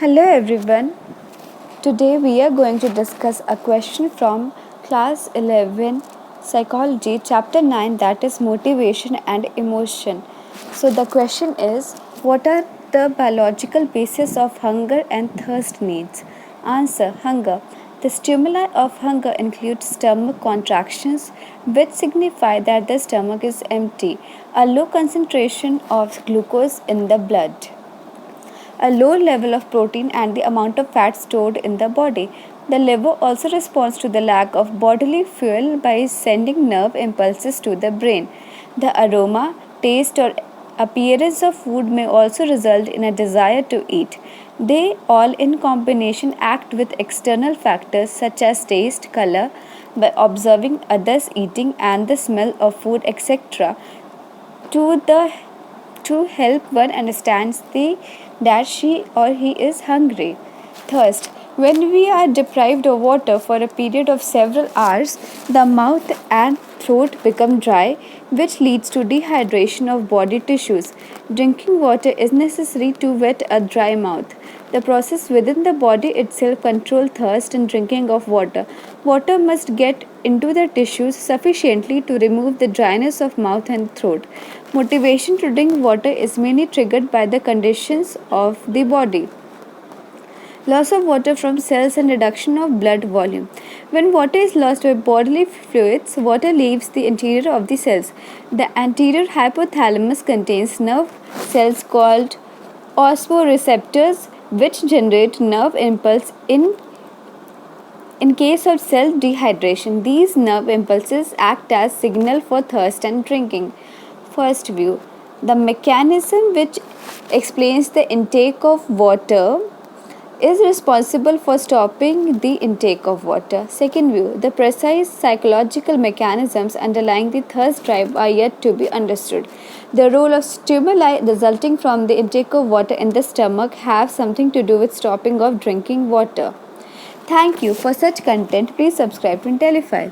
Hello everyone. Today we are going to discuss a question from class 11 psychology chapter 9, that is motivation and emotion. So the question is, what are the biological basis of hunger and thirst needs? Answer: hunger. The stimuli of hunger include stomach contractions, which signify that the stomach is empty, a low concentration of glucose in the blood, a low level of protein, and the amount of fat stored in the body. The liver also responds to the lack of bodily fuel by sending nerve impulses to the brain. The aroma, taste, or appearance of food may also result in a desire to eat. They all, in combination, act with external factors such as taste, color, by observing others eating and the smell of food, etc., to the to help one understands that she or he is hungry. Thirst. When we are deprived of water for a period of several hours, the mouth and throat become dry, which leads to dehydration of body tissues. Drinking water is necessary to wet a dry mouth. The process within the body itself controls thirst and drinking of water. Water must get into the tissues sufficiently to remove the dryness of mouth and throat. Motivation to drink water is mainly triggered by the conditions of the body. Loss of water from cells and reduction of blood volume. When water is lost by bodily fluids, water leaves the interior of the cells. The anterior hypothalamus contains nerve cells called osmoreceptors, which generate nerve impulse in case of cell dehydration. These nerve impulses act as signal for thirst and drinking. First view, the mechanism which explains the intake of water is responsible for stopping the intake of water. Second view, the precise psychological mechanisms underlying the thirst drive are yet to be understood. The role of stimuli resulting from the intake of water in the stomach have something to do with stopping of drinking water. Thank you. For such content, please subscribe to Intellify.